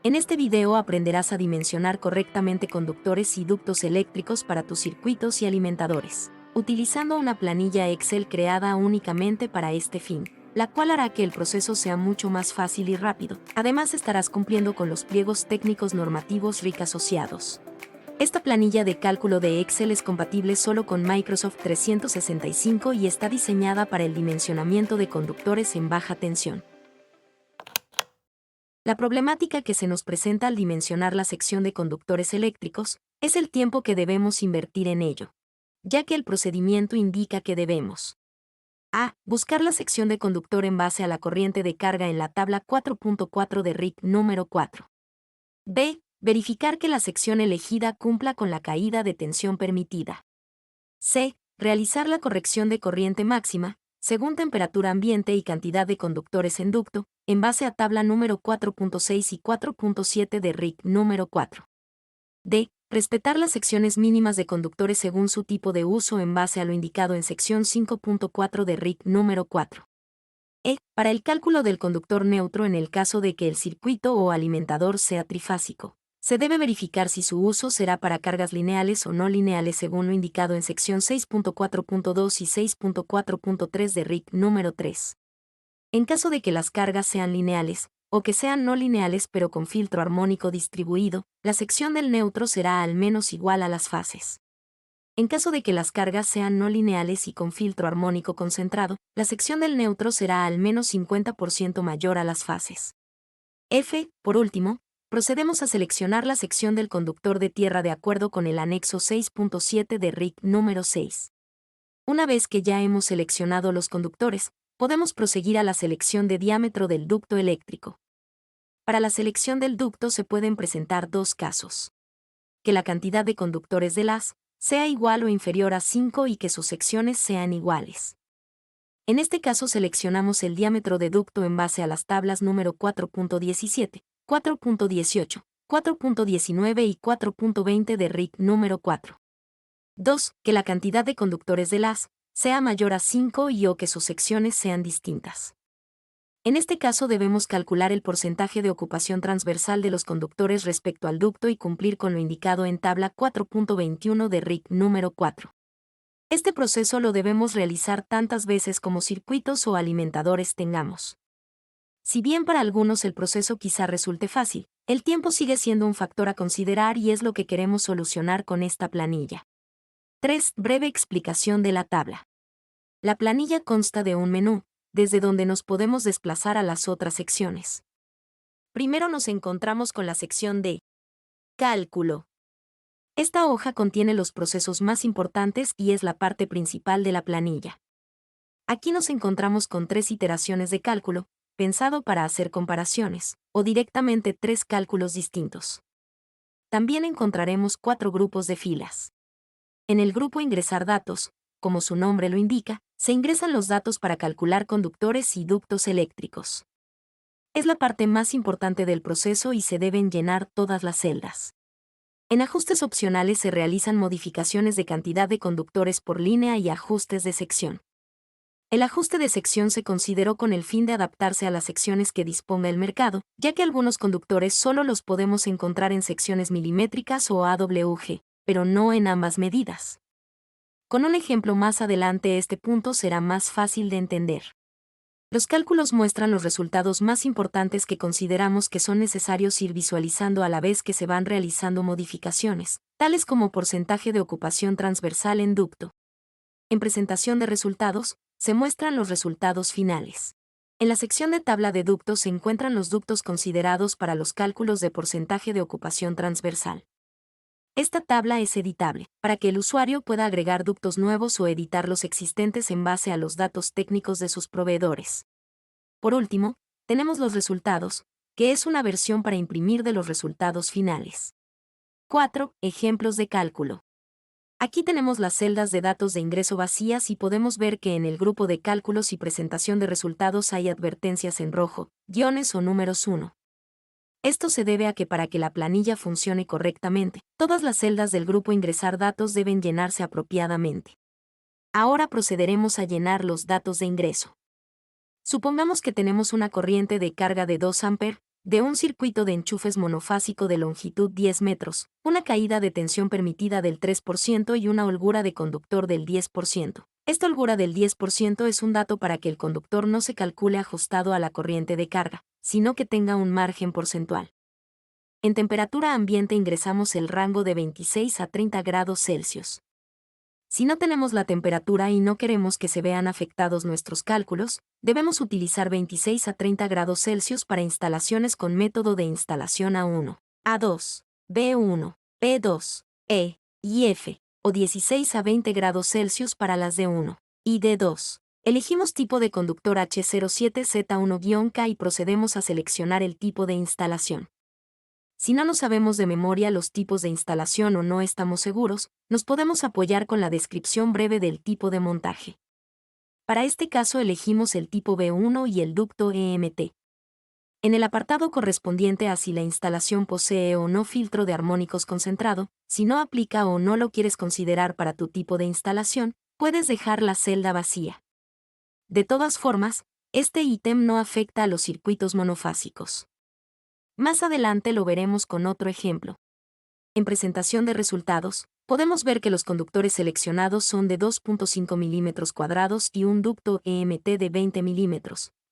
En este video aprenderás a dimensionar correctamente conductores y ductos eléctricos para tus circuitos y alimentadores, utilizando una planilla Excel creada únicamente para este fin, la cual hará que el proceso sea mucho más fácil y rápido. Además, estarás cumpliendo con los pliegos técnicos normativos RIC asociados. Esta planilla de cálculo de Excel es compatible solo con Microsoft 365 y está diseñada para el dimensionamiento de conductores en baja tensión. La problemática que se nos presenta al dimensionar la sección de conductores eléctricos es el tiempo que debemos invertir en ello, ya que el procedimiento indica que debemos a. Buscar la sección de conductor en base a la corriente de carga en la tabla 4.4 de RIC número 4. b. Verificar que la sección elegida cumpla con la caída de tensión permitida. c. Realizar la corrección de corriente máxima, según temperatura ambiente y cantidad de conductores en ducto, en base a tabla número 4.6 y 4.7 de RIC número 4. D. Respetar las secciones mínimas de conductores según su tipo de uso en base a lo indicado en sección 5.4 de RIC número 4. E. Para el cálculo del conductor neutro en el caso de que el circuito o alimentador sea trifásico, se debe verificar si su uso será para cargas lineales o no lineales según lo indicado en sección 6.4.2 y 6.4.3 de RIC número 3. En caso de que las cargas sean lineales, o que sean no lineales pero con filtro armónico distribuido, la sección del neutro será al menos igual a las fases. En caso de que las cargas sean no lineales y con filtro armónico concentrado, la sección del neutro será al menos 50% mayor a las fases. F. Por último, procedemos a seleccionar la sección del conductor de tierra de acuerdo con el anexo 6.7 de RIC número 6. Una vez que ya hemos seleccionado los conductores, podemos proseguir a la selección de diámetro del ducto eléctrico. Para la selección del ducto se pueden presentar dos casos. Que la cantidad de conductores del haz sea igual o inferior a 5 y que sus secciones sean iguales. En este caso seleccionamos el diámetro de ducto en base a las tablas número 4.17, 4.18, 4.19 y 4.20 de RIC número 4. 2. Que la cantidad de conductores del haz sea mayor a 5 y o que sus secciones sean distintas. En este caso debemos calcular el porcentaje de ocupación transversal de los conductores respecto al ducto y cumplir con lo indicado en tabla 4.21 de RIC número 4. Este proceso lo debemos realizar tantas veces como circuitos o alimentadores tengamos. Si bien para algunos el proceso quizá resulte fácil, el tiempo sigue siendo un factor a considerar y es lo que queremos solucionar con esta planilla. 3. Breve explicación de la tabla. La planilla consta de un menú, desde donde nos podemos desplazar a las otras secciones. Primero nos encontramos con la sección de Cálculo. Esta hoja contiene los procesos más importantes y es la parte principal de la planilla. Aquí nos encontramos con 3 iteraciones de cálculo, pensado para hacer comparaciones, o directamente 3 cálculos distintos. También encontraremos 4 grupos de filas. En el grupo Ingresar datos, como su nombre lo indica, se ingresan los datos para calcular conductores y ductos eléctricos. Es la parte más importante del proceso y se deben llenar todas las celdas. En ajustes opcionales se realizan modificaciones de cantidad de conductores por línea y ajustes de sección. El ajuste de sección se consideró con el fin de adaptarse a las secciones que disponga el mercado, ya que algunos conductores solo los podemos encontrar en secciones milimétricas o AWG, pero no en ambas medidas. Con un ejemplo más adelante este punto será más fácil de entender. Los cálculos muestran los resultados más importantes que consideramos que son necesarios ir visualizando a la vez que se van realizando modificaciones, tales como porcentaje de ocupación transversal en ducto. En presentación de resultados, se muestran los resultados finales. En la sección de tabla de ductos se encuentran los ductos considerados para los cálculos de porcentaje de ocupación transversal. Esta tabla es editable, para que el usuario pueda agregar ductos nuevos o editar los existentes en base a los datos técnicos de sus proveedores. Por último, tenemos los resultados, que es una versión para imprimir de los resultados finales. 4. Ejemplos de cálculo. Aquí tenemos las celdas de datos de ingreso vacías y podemos ver que en el grupo de cálculos y presentación de resultados hay advertencias en rojo, guiones o números 1. Esto se debe a que para que la planilla funcione correctamente, todas las celdas del grupo Ingresar datos deben llenarse apropiadamente. Ahora procederemos a llenar los datos de ingreso. Supongamos que tenemos una corriente de carga de 2 A de un circuito de enchufes monofásico de longitud 10 metros, una caída de tensión permitida del 3% y una holgura de conductor del 10%. Esta holgura del 10% es un dato para que el conductor no se calcule ajustado a la corriente de carga, sino que tenga un margen porcentual. En temperatura ambiente ingresamos el rango de 26 a 30 grados Celsius. Si no tenemos la temperatura y no queremos que se vean afectados nuestros cálculos, debemos utilizar 26 a 30 grados Celsius para instalaciones con método de instalación A1, A2, B1, B2, E y F, o 16 a 20 grados Celsius para las D1 y D2. Elegimos tipo de conductor H07Z1-K y procedemos a seleccionar el tipo de instalación. Si no nos sabemos de memoria los tipos de instalación o no estamos seguros, nos podemos apoyar con la descripción breve del tipo de montaje. Para este caso elegimos el tipo B1 y el ducto EMT. En el apartado correspondiente a si la instalación posee o no filtro de armónicos concentrado, si no aplica o no lo quieres considerar para tu tipo de instalación, puedes dejar la celda vacía. De todas formas, este ítem no afecta a los circuitos monofásicos. Más adelante lo veremos con otro ejemplo. En presentación de resultados, podemos ver que los conductores seleccionados son de 2.5 mm² y un ducto EMT de 20 mm,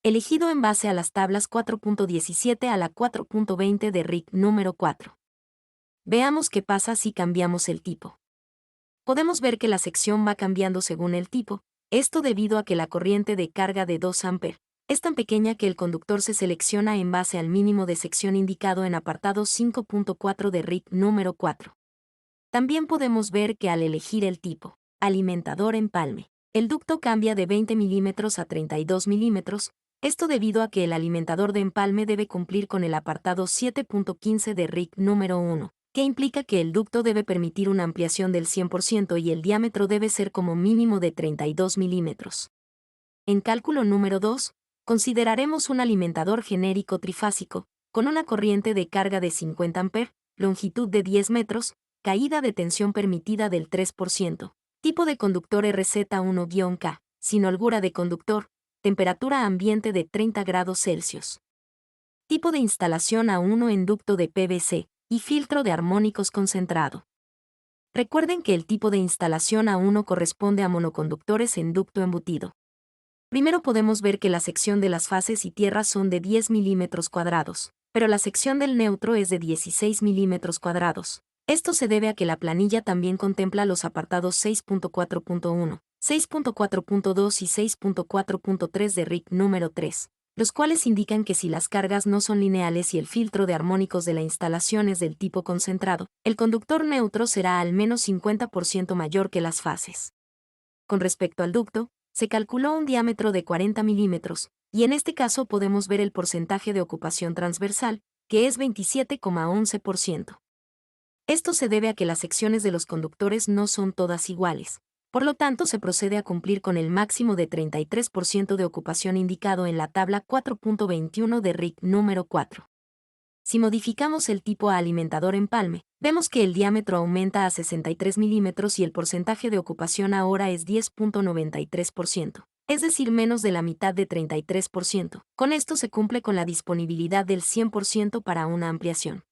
elegido en base a las tablas 4.17 a la 4.20 de RIC número 4. Veamos qué pasa si cambiamos el tipo. Podemos ver que la sección va cambiando según el tipo, esto debido a que la corriente de carga de 2 A es tan pequeña que el conductor se selecciona en base al mínimo de sección indicado en apartado 5.4 de RIC número 4. También podemos ver que al elegir el tipo alimentador empalme, el ducto cambia de 20 mm a 32 mm, esto debido a que el alimentador de empalme debe cumplir con el apartado 7.15 de RIC número 1, que implica que el ducto debe permitir una ampliación del 100% y el diámetro debe ser como mínimo de 32 mm. En cálculo número 2, consideraremos un alimentador genérico trifásico, con una corriente de carga de 50 A, longitud de 10 metros, caída de tensión permitida del 3%, tipo de conductor RZ1-K, sin holgura de conductor, temperatura ambiente de 30 grados Celsius. Tipo de instalación A1 en ducto de PVC y filtro de armónicos concentrado. Recuerden que el tipo de instalación A1 corresponde a monoconductores en ducto embutido. Primero podemos ver que la sección de las fases y tierras son de 10 mm², pero la sección del neutro es de 16 mm². Esto se debe a que la planilla también contempla los apartados 6.4.1, 6.4.2 y 6.4.3 de RIC número 3, los cuales indican que si las cargas no son lineales y el filtro de armónicos de la instalación es del tipo concentrado, el conductor neutro será al menos 50% mayor que las fases. Con respecto al ducto, se calculó un diámetro de 40 milímetros, y en este caso podemos ver el porcentaje de ocupación transversal, que es 27,11%. Esto se debe a que las secciones de los conductores no son todas iguales, por lo tanto se procede a cumplir con el máximo de 33% de ocupación indicado en la tabla 4.21 de RIC número 4. Si modificamos el tipo a alimentador empalme, vemos que el diámetro aumenta a 63 milímetros y el porcentaje de ocupación ahora es 10.93%, es decir, menos de la mitad de 33%. Con esto se cumple con la disponibilidad del 100% para una ampliación.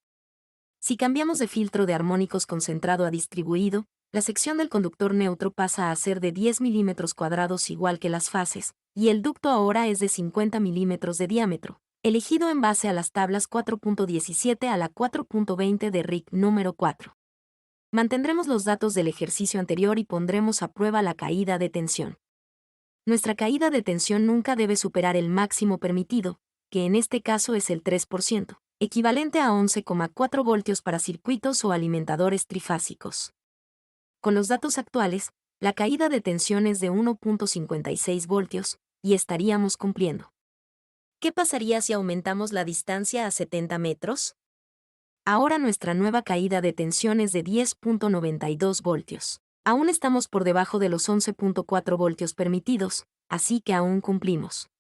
Si cambiamos de filtro de armónicos concentrado a distribuido, la sección del conductor neutro pasa a ser de 10 mm² igual que las fases, y el ducto ahora es de 50 milímetros de diámetro, elegido en base a las tablas 4.17 a la 4.20 de RIC número 4. Mantendremos los datos del ejercicio anterior y pondremos a prueba la caída de tensión. Nuestra caída de tensión nunca debe superar el máximo permitido, que en este caso es el 3%, equivalente a 11,4 voltios para circuitos o alimentadores trifásicos. Con los datos actuales, la caída de tensión es de 1.56 voltios, y estaríamos cumpliendo. ¿Qué pasaría si aumentamos la distancia a 70 metros? Ahora nuestra nueva caída de tensión es de 10.92 voltios. Aún estamos por debajo de los 11.4 voltios permitidos, así que aún cumplimos.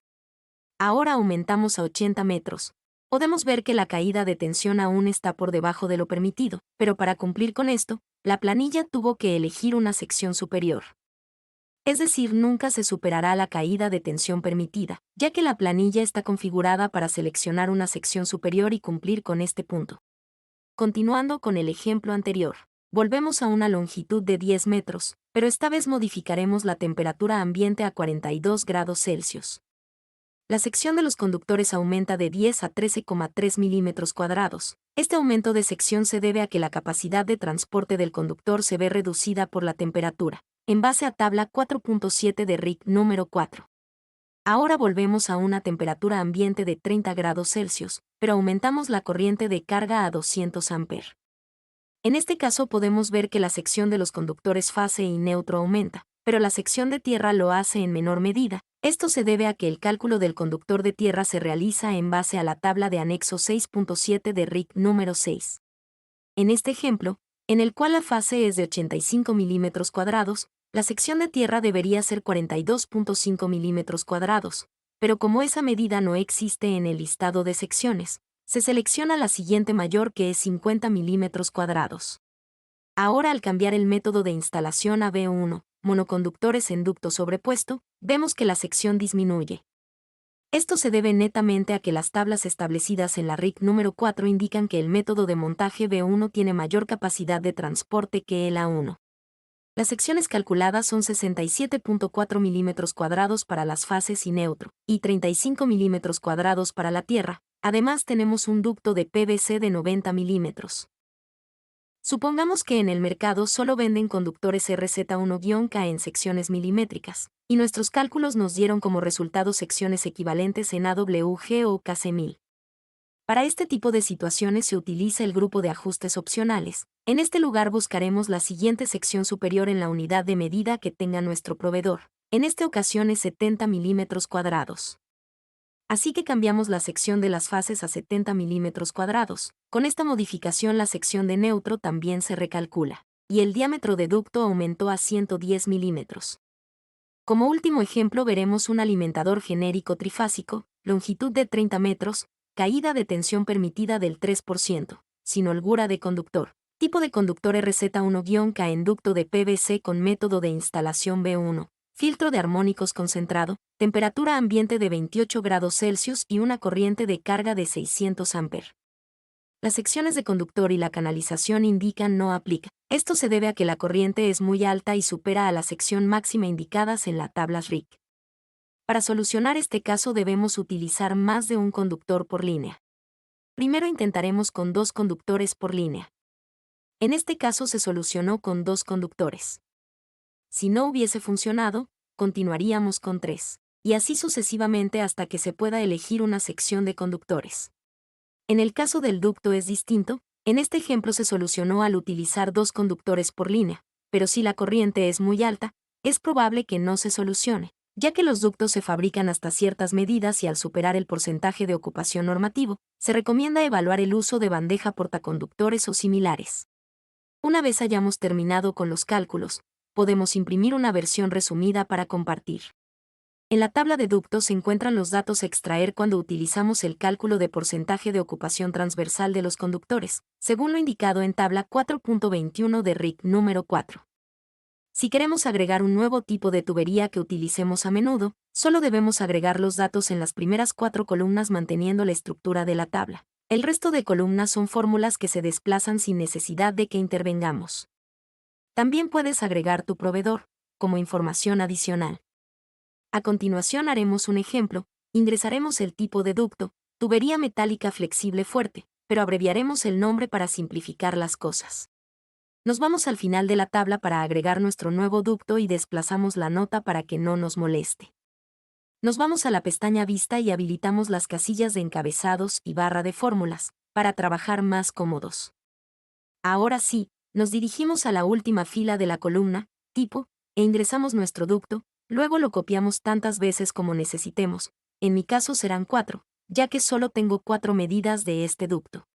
Ahora aumentamos a 80 metros. Podemos ver que la caída de tensión aún está por debajo de lo permitido, pero para cumplir con esto, la planilla tuvo que elegir una sección superior. Es decir, nunca se superará la caída de tensión permitida, ya que la planilla está configurada para seleccionar una sección superior y cumplir con este punto. Continuando con el ejemplo anterior, volvemos a una longitud de 10 metros, pero esta vez modificaremos la temperatura ambiente a 42 grados Celsius. La sección de los conductores aumenta de 10 a 13,3 milímetros cuadrados. Este aumento de sección se debe a que la capacidad de transporte del conductor se ve reducida por la temperatura, en base a tabla 4.7 de RIC número 4. Ahora volvemos a una temperatura ambiente de 30 grados Celsius, pero aumentamos la corriente de carga a 200 amperes. En este caso podemos ver que la sección de los conductores fase y neutro aumenta, pero la sección de tierra lo hace en menor medida. Esto se debe a que el cálculo del conductor de tierra se realiza en base a la tabla de anexo 6.7 de RIC número 6. En este ejemplo, en el cual la fase es de 85 milímetros cuadrados, la sección de tierra debería ser 42.5 milímetros cuadrados, pero como esa medida no existe en el listado de secciones, se selecciona la siguiente mayor que es 50 milímetros cuadrados. Ahora al cambiar el método de instalación a B1, monoconductores en ducto sobrepuesto, vemos que la sección disminuye. Esto se debe netamente a que las tablas establecidas en la RIC número 4 indican que el método de montaje B1 tiene mayor capacidad de transporte que el A1. Las secciones calculadas son 67.4 milímetros cuadrados para las fases y neutro, y 35 milímetros cuadrados para la tierra. Además tenemos un ducto de PVC de 90 milímetros. Supongamos que en el mercado solo venden conductores RZ1-K en secciones milimétricas, y nuestros cálculos nos dieron como resultado secciones equivalentes en AWG o KC1000. Para este tipo de situaciones se utiliza el grupo de ajustes opcionales. En este lugar buscaremos la siguiente sección superior en la unidad de medida que tenga nuestro proveedor. En esta ocasión es 70 milímetros cuadrados. Así que cambiamos la sección de las fases a 70 milímetros cuadrados. Con esta modificación la sección de neutro también se recalcula, y el diámetro de ducto aumentó a 110 milímetros. Como último ejemplo veremos un alimentador genérico trifásico, longitud de 30 metros, caída de tensión permitida del 3%, sin holgura de conductor, tipo de conductor RZ1-K en ducto de PVC con método de instalación B1. Filtro de armónicos concentrado, temperatura ambiente de 28 grados Celsius y una corriente de carga de 600 amperes. Las secciones de conductor y la canalización indican no aplica. Esto se debe a que la corriente es muy alta y supera a la sección máxima indicadas en la tabla RIC. Para solucionar este caso debemos utilizar más de un conductor por línea. Primero intentaremos con 2 conductores por línea. En este caso se solucionó con 2 conductores. Si no hubiese funcionado, continuaríamos con 3, y así sucesivamente hasta que se pueda elegir una sección de conductores. En el caso del ducto es distinto, en este ejemplo se solucionó al utilizar 2 conductores por línea, pero si la corriente es muy alta, es probable que no se solucione, ya que los ductos se fabrican hasta ciertas medidas y al superar el porcentaje de ocupación normativo, se recomienda evaluar el uso de bandeja portaconductores o similares. Una vez hayamos terminado con los cálculos, podemos imprimir una versión resumida para compartir. En la tabla de ductos se encuentran los datos a extraer cuando utilizamos el cálculo de porcentaje de ocupación transversal de los conductores, según lo indicado en tabla 4.21 de RIC número 4. Si queremos agregar un nuevo tipo de tubería que utilicemos a menudo, solo debemos agregar los datos en las primeras 4 columnas manteniendo la estructura de la tabla. El resto de columnas son fórmulas que se desplazan sin necesidad de que intervengamos. También puedes agregar tu proveedor, como información adicional. A continuación haremos un ejemplo, ingresaremos el tipo de ducto, tubería metálica flexible fuerte, pero abreviaremos el nombre para simplificar las cosas. Nos vamos al final de la tabla para agregar nuestro nuevo ducto y desplazamos la nota para que no nos moleste. Nos vamos a la pestaña Vista y habilitamos las casillas de encabezados y barra de fórmulas, para trabajar más cómodos. Ahora sí, nos dirigimos a la última fila de la columna, tipo, e ingresamos nuestro ducto, luego lo copiamos tantas veces como necesitemos, en mi caso serán 4, ya que solo tengo 4 medidas de este ducto.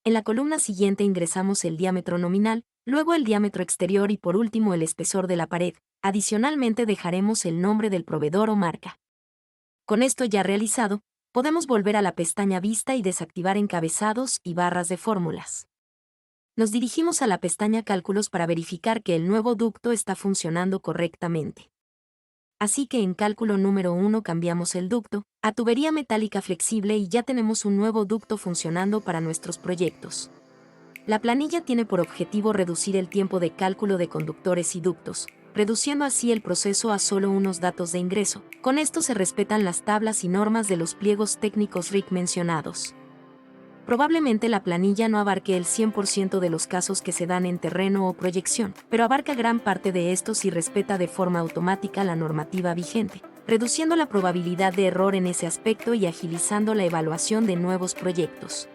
En la columna siguiente ingresamos el diámetro nominal, luego el diámetro exterior y por último el espesor de la pared. Adicionalmente dejaremos el nombre del proveedor o marca. Con esto ya realizado, podemos volver a la pestaña Vista y desactivar encabezados y barras de fórmulas. Nos dirigimos a la pestaña Cálculos para verificar que el nuevo ducto está funcionando correctamente. Así que en cálculo número 1 cambiamos el ducto a tubería metálica flexible y ya tenemos un nuevo ducto funcionando para nuestros proyectos. La planilla tiene por objetivo reducir el tiempo de cálculo de conductores y ductos, reduciendo así el proceso a solo unos datos de ingreso. Con esto se respetan las tablas y normas de los pliegos técnicos RIC mencionados. Probablemente la planilla no abarque el 100% de los casos que se dan en terreno o proyección, pero abarca gran parte de estos y respeta de forma automática la normativa vigente, reduciendo la probabilidad de error en ese aspecto y agilizando la evaluación de nuevos proyectos.